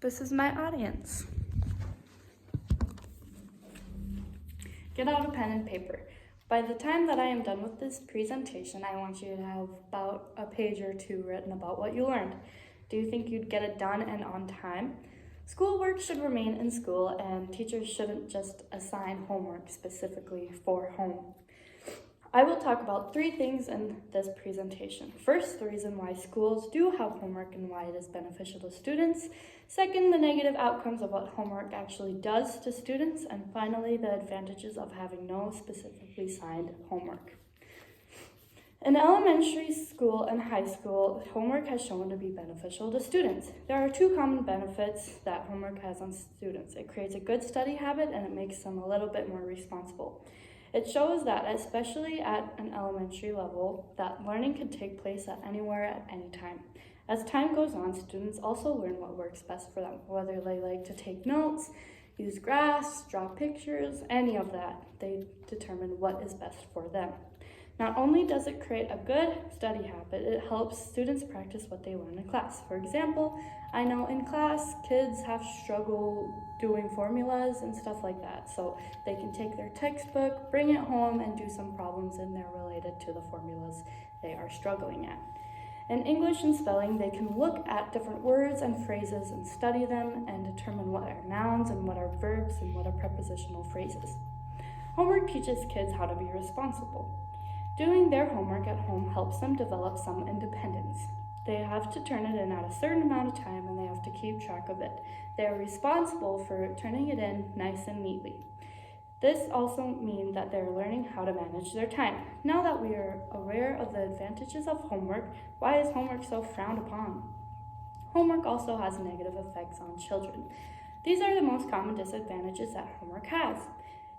This is my audience. Get out a pen and paper. By the time that I am done with this presentation, I want you to have about a page or two written about what you learned. Do you think you'd get it done and on time? Schoolwork should remain in school, and teachers shouldn't just assign homework specifically for home. I will talk about 3 things in this presentation. First, the reason why schools do have homework and why it is beneficial to students. Second, the negative outcomes of what homework actually does to students. And finally, the advantages of having no specifically assigned homework. In elementary school and high school, homework has shown to be beneficial to students. There are 2 common benefits that homework has on students. It creates a good study habit and it makes them a little bit more responsible. It shows that, especially at an elementary level, that learning can take place anywhere at any time. As time goes on, students also learn what works best for them, whether they like to take notes, use graphs, draw pictures, any of that. They determine what is best for them. Not only does it create a good study habit, it helps students practice what they learn in class. For example, I know in class, kids have struggle doing formulas and stuff like that. So they can take their textbook, bring it home, and do some problems in there related to the formulas they are struggling at. In English and spelling, they can look at different words and phrases and study them and determine what are nouns and what are verbs and what are prepositional phrases. Homework teaches kids how to be responsible. Doing their homework at home helps them develop some independence. They have to turn it in at a certain amount of time and they have to keep track of it. They are responsible for turning it in nice and neatly. This also means that they're learning how to manage their time. Now that we are aware of the advantages of homework, why is homework so frowned upon? Homework also has negative effects on children. These are the most common disadvantages that homework has.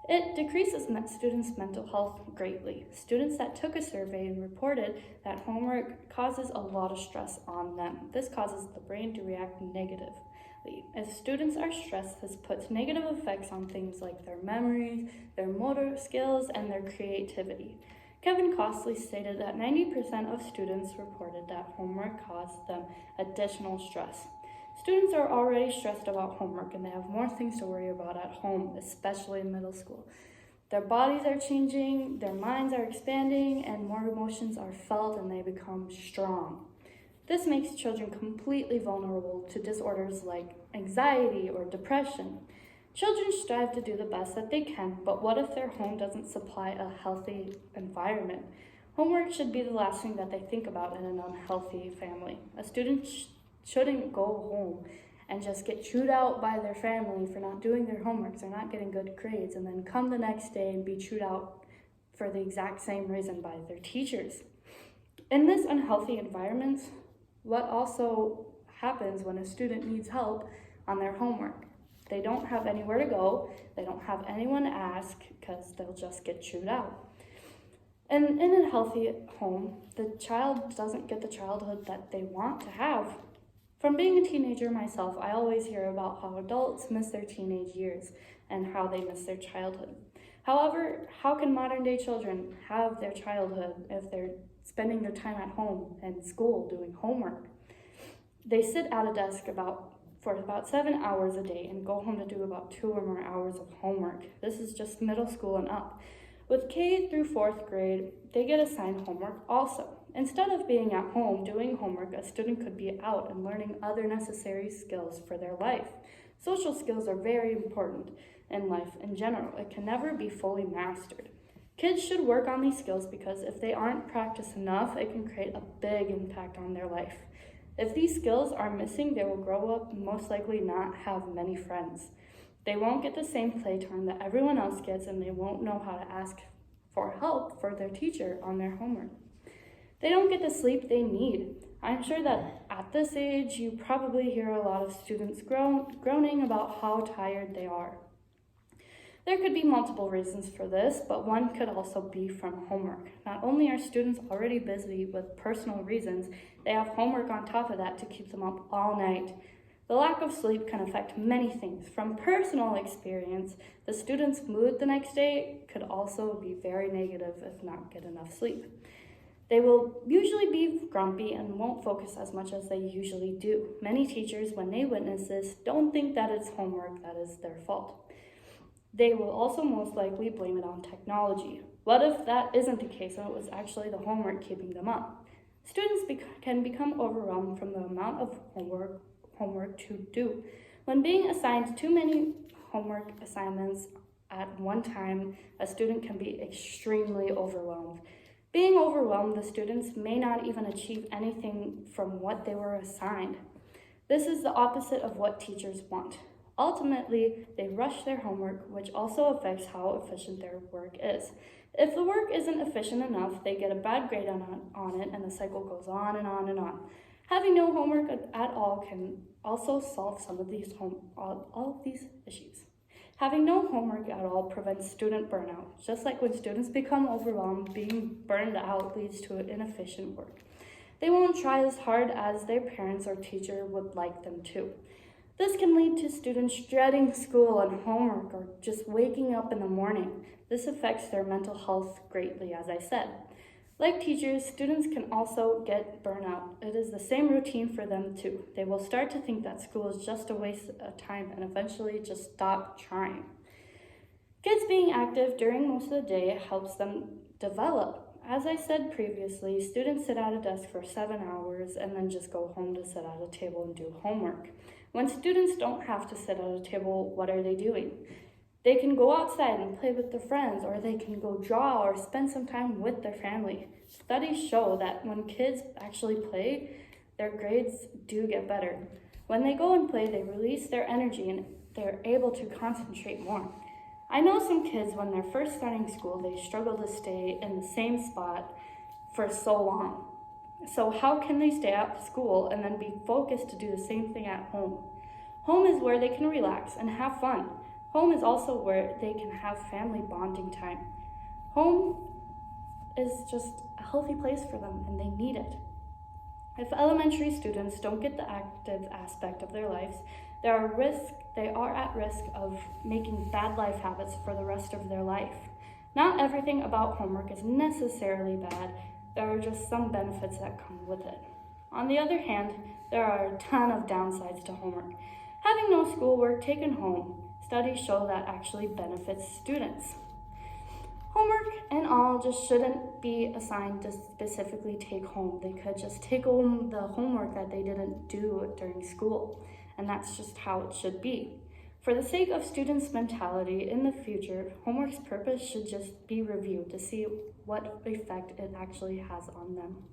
It decreases students' mental health greatly. Students that took a survey and reported that homework causes a lot of stress on them. This causes the brain to react negatively. If students are stressed, this puts negative effects on things like their memories, their motor skills, and their creativity. Kevin Costley stated that 90% of students reported that homework caused them additional stress. Students are already stressed about homework and they have more things to worry about at home, especially in middle school. Their bodies are changing, their minds are expanding, and more emotions are felt and they become strong. This makes children completely vulnerable to disorders like anxiety or depression. Children strive to do the best that they can, but what if their home doesn't supply a healthy environment? Homework should be the last thing that they think about in an unhealthy family. A student shouldn't go home and just get chewed out by their family for not doing their homeworks or not getting good grades, and then come the next day and be chewed out for the exact same reason by their teachers. In this unhealthy environment, what also happens when a student needs help on their homework? They don't have anywhere to go, they don't have anyone to ask because they'll just get chewed out. And in a healthy home, the child doesn't get the childhood that they want to have. From being a teenager myself, I always hear about how adults miss their teenage years and how they miss their childhood. However, how can modern day children have their childhood if they're spending their time at home and school doing homework? They sit at a desk for about 7 hours a day and go home to do about 2 or more hours of homework. This is just middle school and up. With K through 4th grade, they get assigned homework also. Instead of being at home doing homework, a student could be out and learning other necessary skills for their life. Social skills are very important in life in general. It can never be fully mastered. Kids should work on these skills because if they aren't practiced enough, it can create a big impact on their life. If these skills are missing, they will grow up and most likely not have many friends. They won't get the same playtime that everyone else gets, and they won't know how to ask for help for their teacher on their homework. They don't get the sleep they need. I'm sure that at this age, you probably hear a lot of students groaning about how tired they are. There could be multiple reasons for this, but one could also be from homework. Not only are students already busy with personal reasons, they have homework on top of that to keep them up all night. The lack of sleep can affect many things. From personal experience, the student's mood the next day could also be very negative if not get enough sleep. They will usually be grumpy and won't focus as much as they usually do. Many teachers, when they witness this, don't think that it's homework that is their fault. They will also most likely blame it on technology. What if that isn't the case and it was actually the homework keeping them up? Students can become overwhelmed from the amount of homework to do. When being assigned too many homework assignments at one time, a student can be extremely overwhelmed. Being overwhelmed, the students may not even achieve anything from what they were assigned. This is the opposite of what teachers want. Ultimately, they rush their homework, which also affects how efficient their work is. If the work isn't efficient enough, they get a bad grade on it, and the cycle goes on and on and on. Having no homework at all can also solve some of all of these issues. Having no homework at all prevents student burnout. Just like when students become overwhelmed, being burned out leads to inefficient work. They won't try as hard as their parents or teacher would like them to. This can lead to students dreading school and homework or just waking up in the morning. This affects their mental health greatly, as I said. Like teachers, students can also get burnout. It is the same routine for them too. They will start to think that school is just a waste of time and eventually just stop trying. Kids being active during most of the day helps them develop. As I said previously, students sit at a desk for 7 hours and then just go home to sit at a table and do homework. When students don't have to sit at a table, what are they doing? They can go outside and play with their friends, or they can go draw or spend some time with their family. Studies show that when kids actually play, their grades do get better. When they go and play, they release their energy and they're able to concentrate more. I know some kids, when they're first starting school, they struggle to stay in the same spot for so long. So how can they stay at school and then be focused to do the same thing at home? Home is where they can relax and have fun. Home is also where they can have family bonding time. Home is just a healthy place for them and they need it. If elementary students don't get the active aspect of their lives, they are at risk of making bad life habits for the rest of their life. Not everything about homework is necessarily bad. There are just some benefits that come with it. On the other hand, there are a ton of downsides to homework. Having no schoolwork taken home, studies show that actually benefits students. Homework and all just shouldn't be assigned to specifically take home. They could just take home the homework that they didn't do during school, and that's just how it should be. For the sake of students' mentality in the future, homework's purpose should just be reviewed to see what effect it actually has on them.